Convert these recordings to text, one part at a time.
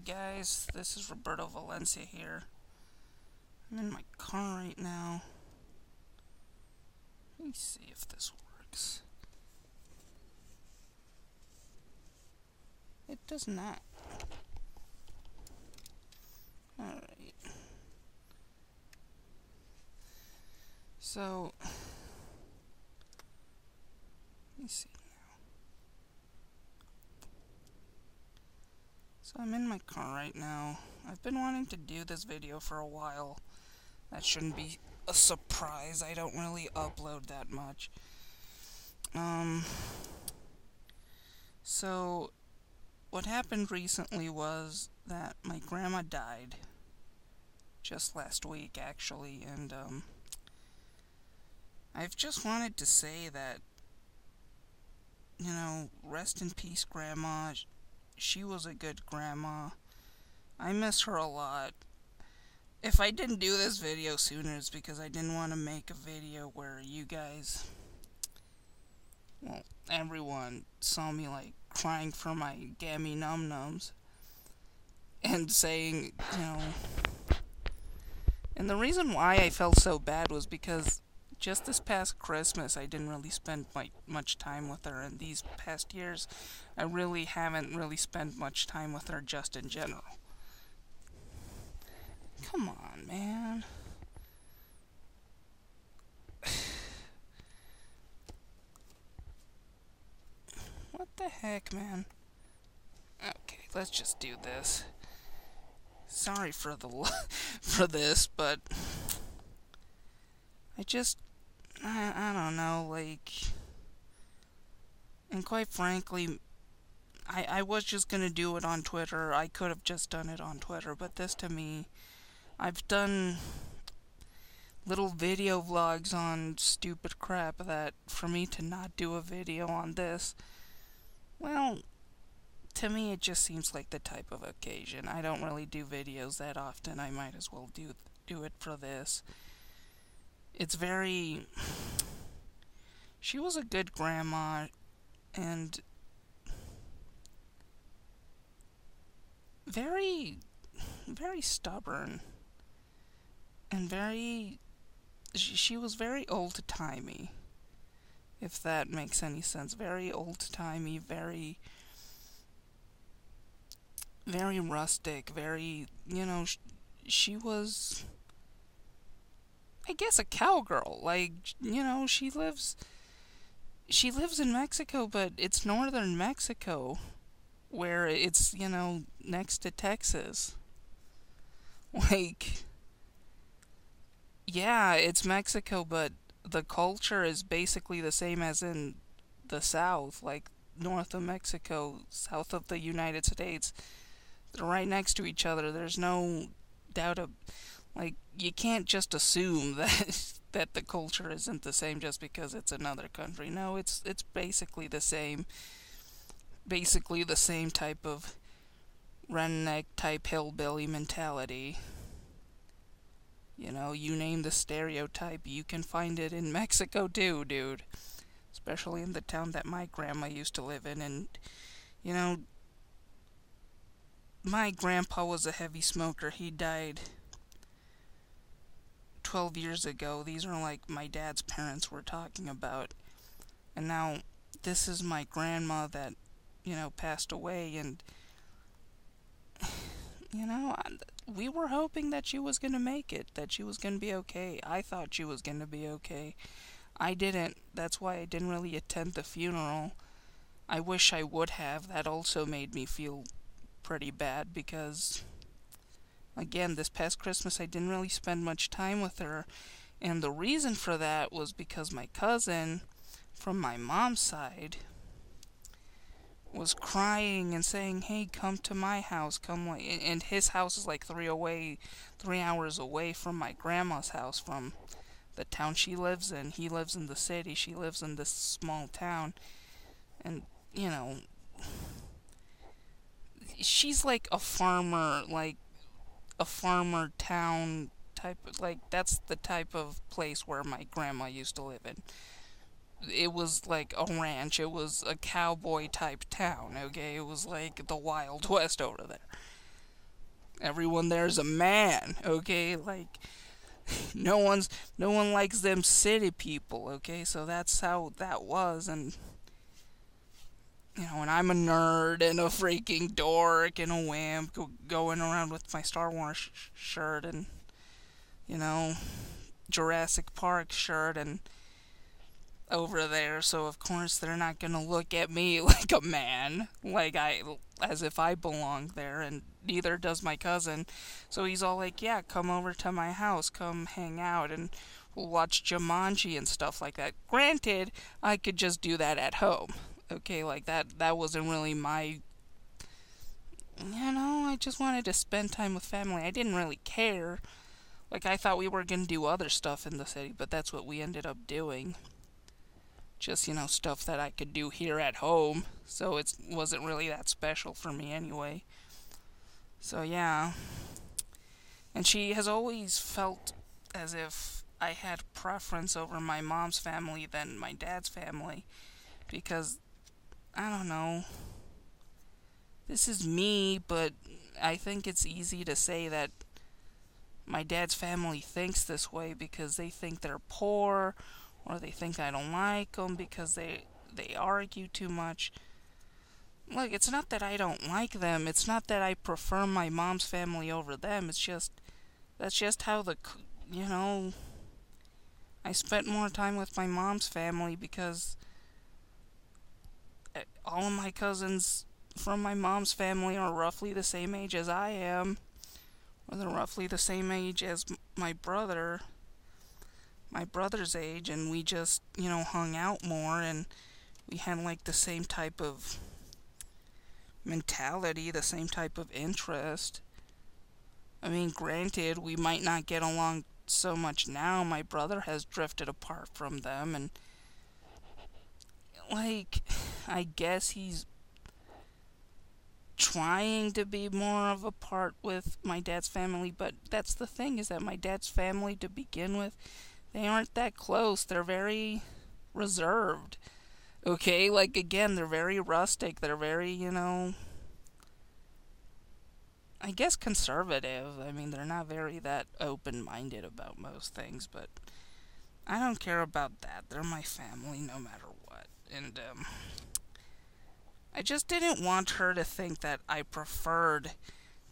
guys, this is Roberto Valencia here. I'm in my car right now. Let me see if this works. It does not. Alright. So, let me see now. So I'm in my car right now. I've been wanting to do this video for a while. That shouldn't be a surprise. I don't really upload that much. So what happened recently was that my grandma died just last week, actually, and I've just wanted to say that, rest in peace, Grandma. She was a good grandma. I miss her a lot. If I didn't do this video sooner, it's because I didn't want to make a video where you guys, everyone saw me, crying for my gammy num-nums. And saying, And the reason why I felt so bad was because just this past Christmas, I didn't really spend much time with her. And these past years, I really haven't really spent much time with her just in general. Come on, man. What the heck, man? Okay, let's just do this. Sorry for for this, but I don't know, and quite frankly, I was just gonna do it on Twitter. I could have just done it on Twitter, but this to me, I've done little video vlogs on stupid crap that for me to not do a video on this, well, to me it just seems like the type of occasion. I don't really do videos that often. I might as well do it for this. It's very... She was a good grandma, and very, very stubborn, and she was very old-timey, if that makes any sense. Very old-timey, very rustic, very, she was, I guess, a cowgirl. She lives in Mexico, but it's northern Mexico, where it's, next to Texas. Yeah, it's Mexico, but the culture is basically the same as in the South, north of Mexico, south of the United States. They're right next to each other. There's no doubt you can't just assume that the culture isn't the same just because it's another country. No, it's basically the same. Basically the same type of redneck type hillbilly mentality. You name the stereotype, you can find it in Mexico too, dude. Especially in the town that my grandma used to live in. And, my grandpa was a heavy smoker. He died 12 years ago. These are my dad's parents we're talking about. And now this is my grandma that, passed away. And, we were hoping that she was going to make it, that she was going to be okay. I thought she was going to be okay. I didn't. That's why I didn't really attend the funeral. I wish I would have. That also made me feel pretty bad because, again, this past Christmas I didn't really spend much time with her. And the reason for that was because my cousin from my mom's side was crying and saying, "Hey, come to my house, come," and his house is 3 hours away from my grandma's house, from the town she lives in. He lives in the city, she lives in this small town, and, she's a farmer, a farmer town type, that's the type of place where my grandma used to live in. It was like a ranch. It was a cowboy type town, okay? It was like the Wild West over there. Everyone there's a man, okay? Like, no one's no one likes them city people, okay? So that's how that was. And and I'm a nerd and a freaking dork and a wimp going around with my Star Wars shirt and you know Jurassic Park shirt and over there, so of course they're not gonna look at me like a man, as if I belong there, and neither does my cousin. So he's all like, "Yeah, come over to my house, come hang out, and we'll watch Jumanji and stuff like that." Granted, I could just do that at home. Okay, like that wasn't really my. I just wanted to spend time with family. I didn't really care. Like I thought we were gonna do other stuff in the city, but that's what we ended up doing. Just stuff that I could do here at home, so it wasn't really that special for me anyway. So yeah, and she has always felt as if I had preference over my mom's family than my dad's family, because I don't know, this is me, but I think it's easy to say that my dad's family thinks this way because they think they're poor, or they think I don't like them because they argue too much. Look, it's not that I don't like them. It's not that I prefer my mom's family over them. That's just how I spent more time with my mom's family because all of my cousins from my mom's family are roughly the same age as I am, or they're roughly the same age as my brother's age, and we just, hung out more, and we had like the same type of mentality, the same type of interest. I mean, granted, we might not get along so much now. My brother has drifted apart from them, and I guess he's trying to be more of a part with my dad's family, but that's the thing, is that my dad's family, to begin with, they aren't that close. They're very reserved. Okay, like again, they're very rustic. They're very, I guess conservative. I mean, they're not very that open-minded about most things, but I don't care about that. They're my family no matter what. And I just didn't want her to think that I preferred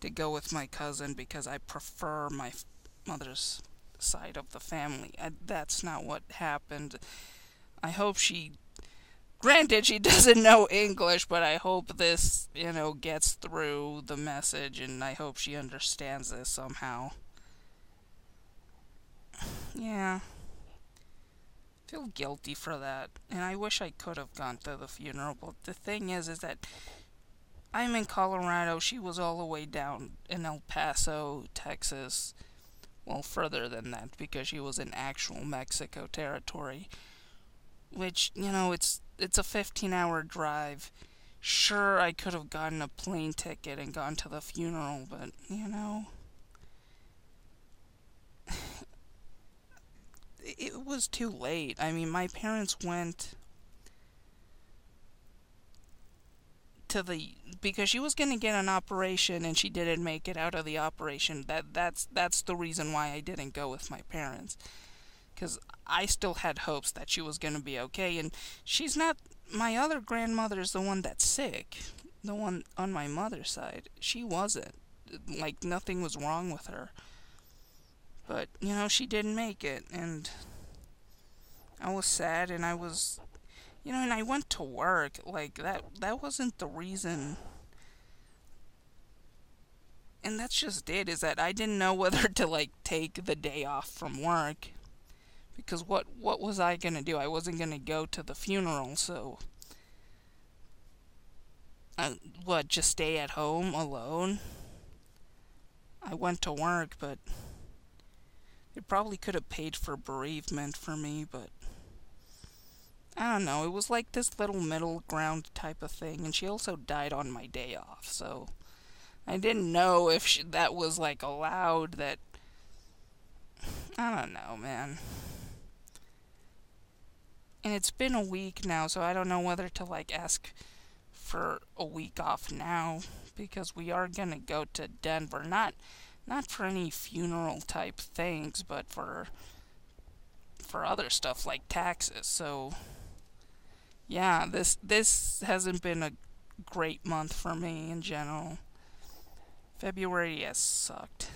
to go with my cousin because I prefer my mother's side of the family. That's not what happened. I hope granted, she doesn't know English, but I hope this, gets through the message, and I hope she understands this somehow. Yeah, feel guilty for that, and I wish I could have gone to the funeral, but the thing is that I'm in Colorado. She was all the way down in El Paso, Texas. Well, further than that, because she was in actual Mexico territory, which, it's a 15-hour drive. Sure, I could have gotten a plane ticket and gone to the funeral, but, it was too late. I mean, my parents went because she was going to get an operation and she didn't make it out of the operation. That's the reason why I didn't go with my parents, because I still had hopes that she was going to be okay. And she's not. My other grandmother is the one that's sick, the one on my mother's side. She wasn't. Like, nothing was wrong with her, but she didn't make it, and I was sad, and I was and I went to work. Like, that wasn't the reason. And that's just it, is that I didn't know whether to, take the day off from work. Because what was I going to do? I wasn't going to go to the funeral, so... just stay at home alone? I went to work, but... They probably could have paid for bereavement for me, but... I don't know, it was like this little middle ground type of thing, and she also died on my day off, so I didn't know if that was allowed. That I don't know, man. And it's been a week now, so I don't know whether to ask for a week off now, because we are gonna go to Denver. Not for any funeral type things, but for other stuff like taxes. So yeah, this hasn't been a great month for me in general. February has sucked.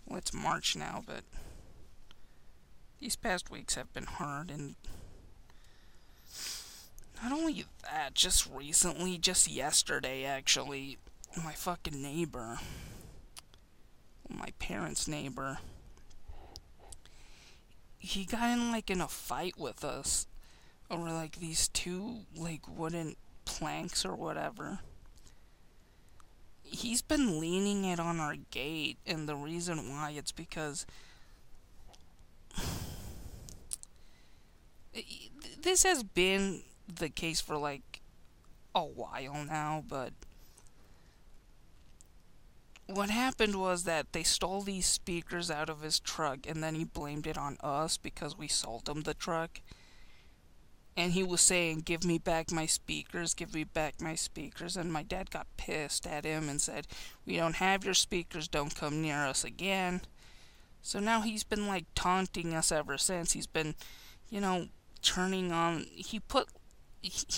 Well, it's March now, but these past weeks have been hard, and not only that, just recently, just yesterday actually, my fucking neighbor, my parents' neighbor, he got in a fight with us over like these two like wooden planks or whatever. He's been leaning it on our gate, and the reason why it's because this has been the case for like a while now, but what happened was that they stole these speakers out of his truck, and then he blamed it on us because we sold him the truck. And he was saying, give me back my speakers, give me back my speakers. And my dad got pissed at him and said, we don't have your speakers, don't come near us again. So now he's been like taunting us ever since. He's been, turning on, he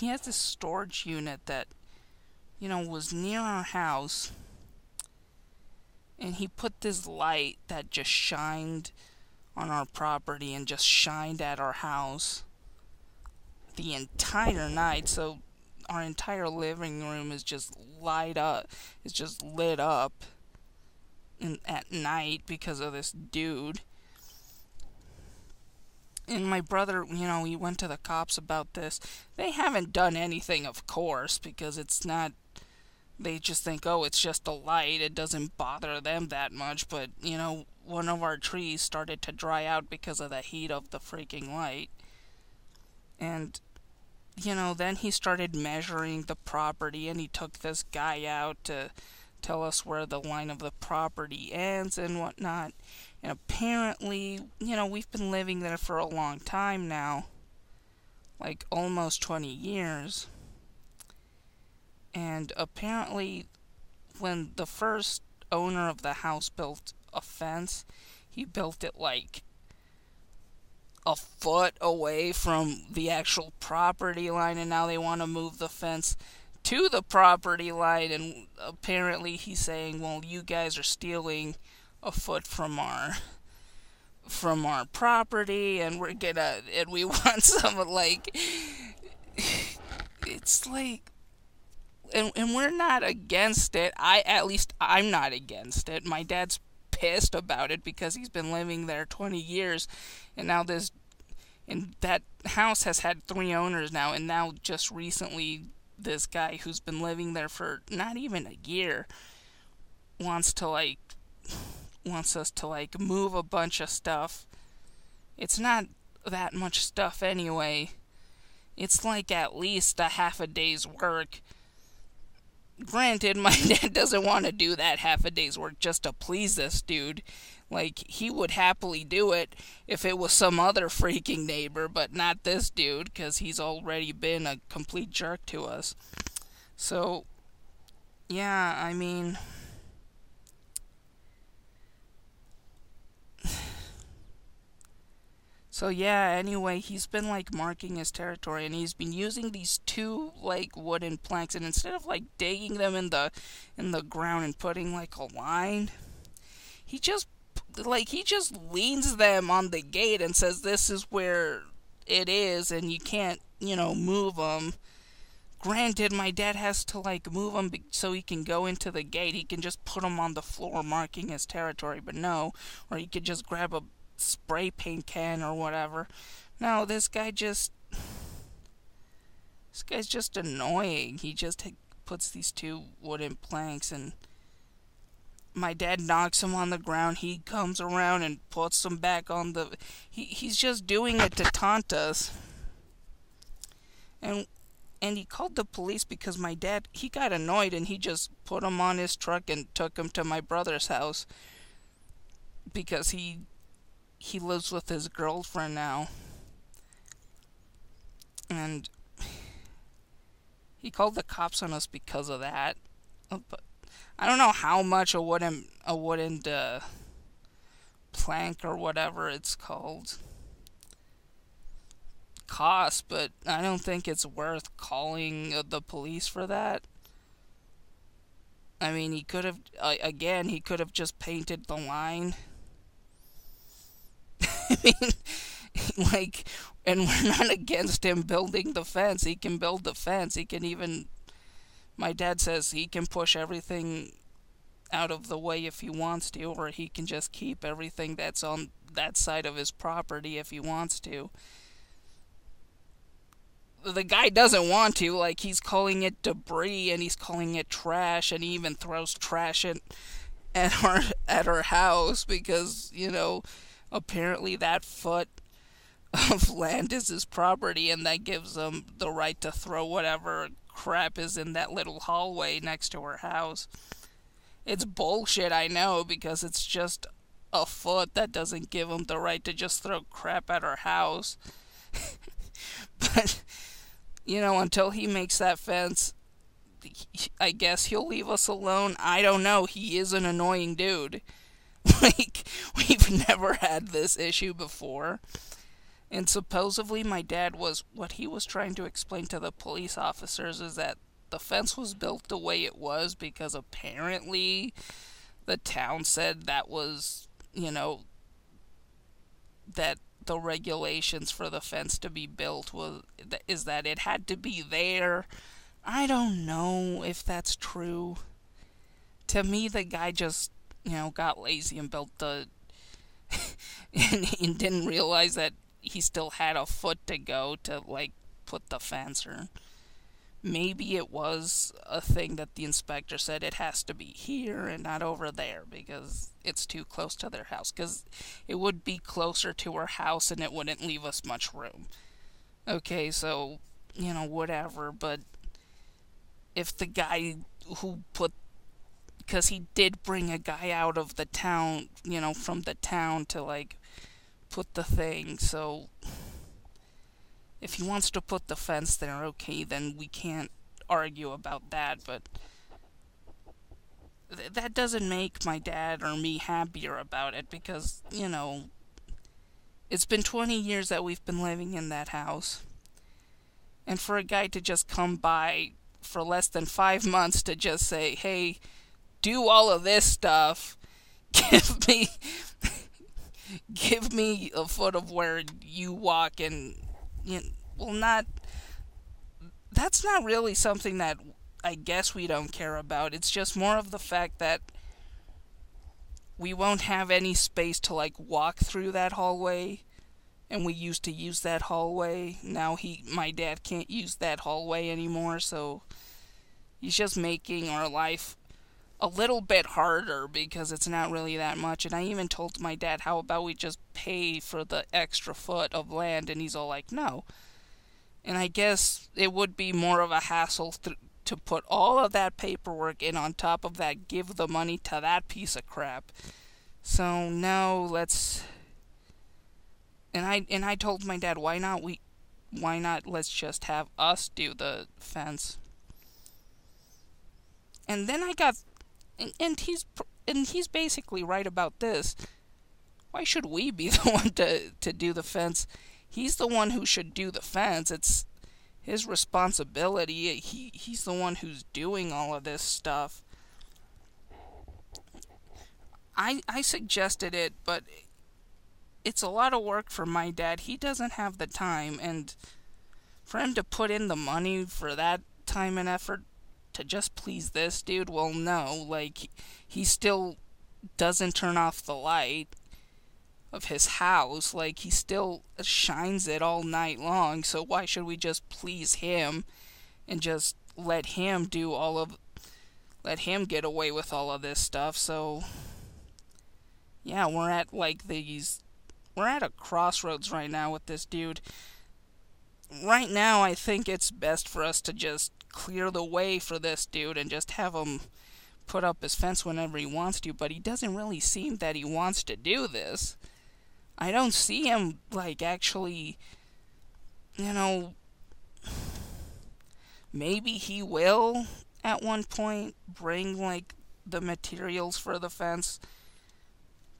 has this storage unit that, was near our house. And he put this light that just shined on our property and just shined at our house the entire night. So our entire living room is just lit up at night because of this dude. And my brother, he went to the cops about this. They haven't done anything, of course, because it's not, they just think, oh, it's just a light, it doesn't bother them that much. But one of our trees started to dry out because of the heat of the freaking light. And then he started measuring the property, and he took this guy out to tell us where the line of the property ends and whatnot. And apparently, we've been living there for a long time now, like almost 20 years. And apparently, when the first owner of the house built a fence, he built it like a foot away from the actual property line, and now they want to move the fence to the property line. And apparently he's saying, well, you guys are stealing a foot from our property, and we want some, like, it's like, and we're not against it. I'm not against it. My dad's pissed about it because he's been living there 20 years, and now that house has had 3 owners now, and now just recently this guy who's been living there for not even a year wants us to like move a bunch of stuff. It's not that much stuff anyway. It's like at least a half a day's work. Granted, my dad doesn't want to do that half a day's work just to please this dude. Like, he would happily do it if it was some other freaking neighbor, but not this dude, because he's already been a complete jerk to us. So, yeah, I mean, so yeah, anyway, he's been like marking his territory, and he's been using these 2 like wooden planks, and instead of like digging them in the ground and putting like a line, he just leans them on the gate and says this is where it is, and you can't move them. Granted, my dad has to like move them so he can go into the gate. He can just put them on the floor marking his territory, but no, or he could just grab a spray paint can or whatever. No, this guy's just annoying. He just puts these 2 wooden planks, and my dad knocks them on the ground. He comes around and puts them back on the... He's just doing it to taunt us. And he called the police because my dad, he got annoyed, and he just put them on his truck and took them to my brother's house because he lives with his girlfriend now. And He called the cops on us because of that. But I don't know how much a wooden plank or whatever it's called costs, but I don't think it's worth calling the police for that. I mean, he could have, again, he could have just painted the line. I mean, like, and we're not against him building the fence. He can build the fence. He can even, my dad says he can push everything out of the way if he wants to, or he can just keep everything that's on that side of his property if he wants to. The guy doesn't want to, like, he's calling it debris and he's calling it trash, and he even throws trash at our house because, apparently that foot of land is his property, and that gives him the right to throw whatever crap is in that little hallway next to our house. It's bullshit, I know, because it's just a foot. That doesn't give him the right to just throw crap at our house. But, until he makes that fence, I guess he'll leave us alone. I don't know. He is an annoying dude. Like, we've never had this issue before. And supposedly my dad what he was trying to explain to the police officers is that the fence was built the way it was because apparently the town said that was, that the regulations for the fence to be built is that it had to be there. I don't know if that's true. To me, the guy just, got lazy and built and didn't realize that he still had a foot to go to, like, put the fence, or maybe it was a thing that the inspector said it has to be here and not over there because it's too close to their house, because it would be closer to our house and it wouldn't leave us much room. Okay, so, whatever, but if the guy who because he did bring a guy out of the town, from the town to, like, put the thing, so if he wants to put the fence there, okay, then we can't argue about that, but that doesn't make my dad or me happier about it because, it's been 20 years that we've been living in that house. And for a guy to just come by for less than 5 months to just say, hey, do all of this stuff, give me a foot of where you walk, and that's not really something that I guess we don't care about. It's just more of the fact that we won't have any space to, like, walk through that hallway, and we used to use that hallway. Now my dad can't use that hallway anymore, so he's just making our life a little bit harder because it's not really that much. And I even told my dad, how about we just pay for the extra foot of land, and he's all like, no. And I guess it would be more of a hassle to put all of that paperwork in, on top of that, give the money to that piece of crap. So no, and I told my dad, why not let's just have us do the fence. And then I got, and he's basically right about this. Why should we be the one to do the fence? He's the one who should do the fence. It's his responsibility. He's the one who's doing all of this stuff. I suggested it, but it's a lot of work for my dad. He doesn't have the time, and for him to put in the money for that time and effort to just please this dude, well, no. Like, he still doesn't turn off the light of his house. Like, he still shines it all night long, so why should we just please him and just let him get away with all of this stuff? So yeah, we're at a crossroads right now with this dude. Right now, I think it's best for us to just clear the way for this dude and just have him put up his fence whenever he wants to, but he doesn't really seem that he wants to do this. I don't see him, like, actually, maybe he will at one point bring like the materials for the fence,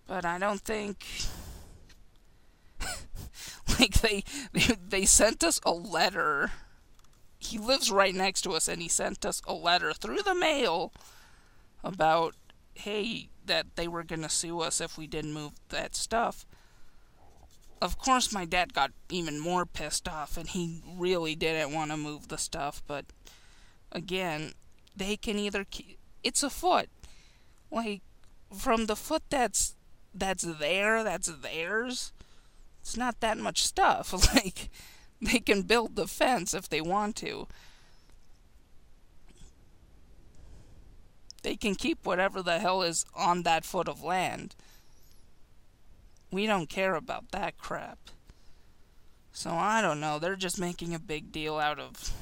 but I don't think like they sent us a letter. He lives right next to us, and he sent us a letter through the mail about, hey, that they were gonna sue us if we didn't move that stuff. Of course, my dad got even more pissed off, and he really didn't want to move the stuff. But again, they can either it's a foot, like from the foot that's theirs. It's not that much stuff. Like they can build the fence if they want to. They can keep whatever the hell is on that foot of land. We don't care about that crap. So I don't know. They're just making a big deal out of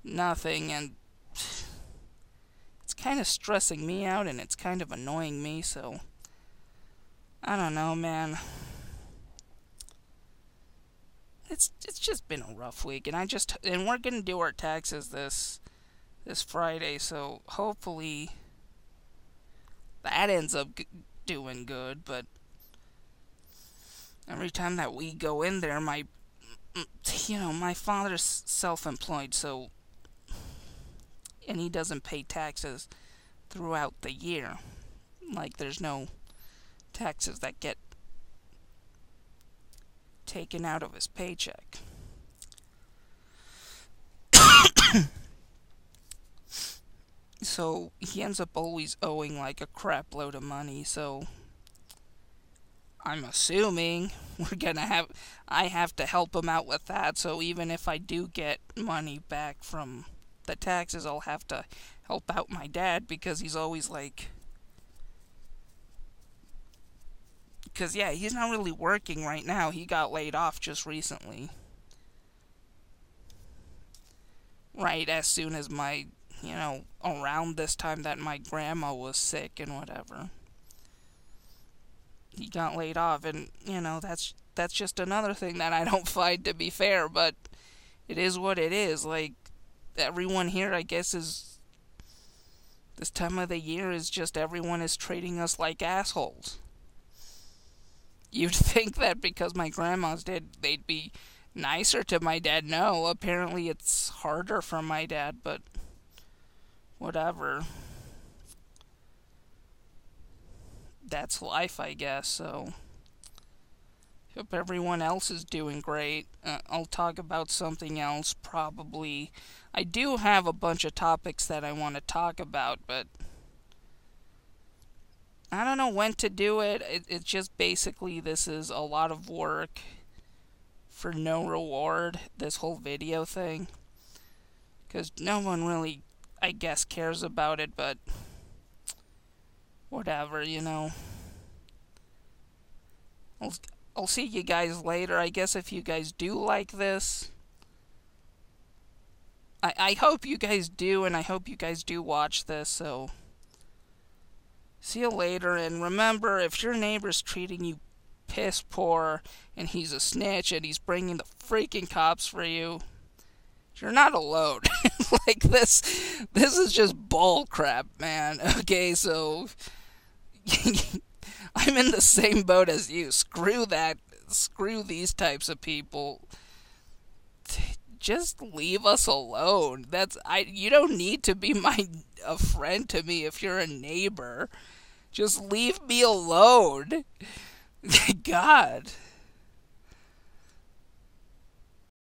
nothing, and it's kind of stressing me out, and it's kind of annoying me. So I don't know, man. It's just been a rough week, and we're gonna do our taxes this Friday. So hopefully that ends up doing good, but every time that we go in there, my father's self-employed, so, and he doesn't pay taxes throughout the year. Like, there's no taxes that get taken out of his paycheck. So, he ends up always owing, like, a crap load of money, so I'm assuming I have to help him out with that, so even if I do get money back from the taxes, I'll have to help out my dad, because he's always like, because yeah, he's not really working right now. He got laid off just recently. Right as soon as around this time that my grandma was sick and whatever. He got laid off, and that's just another thing that I don't find to be fair, but it is what it is. Like, everyone here, I guess, is this time of the year is just everyone is treating us like assholes. You'd think that because my grandma's dead, they'd be nicer to my dad. No, apparently it's harder for my dad, but whatever. That's life, I guess, so hope everyone else is doing great. I'll talk about something else, probably. I do have a bunch of topics that I want to talk about, but I don't know when to do it. It's just basically this is a lot of work for no reward, this whole video thing. Because no one really, I guess, cares about it, but whatever, I'll see you guys later. I guess if you guys do like this, I hope you guys do, and I hope you guys do watch this, so see you later. And remember, if your neighbor's treating you piss poor, and he's a snitch, and he's bringing the freaking cops for you, you're not alone. Like, this is just bull crap, man. Okay, so I'm in the same boat as you. Screw that. Screw these types of people. Just leave us alone. You don't need to be a friend to me if you're a neighbor. Just leave me alone. God.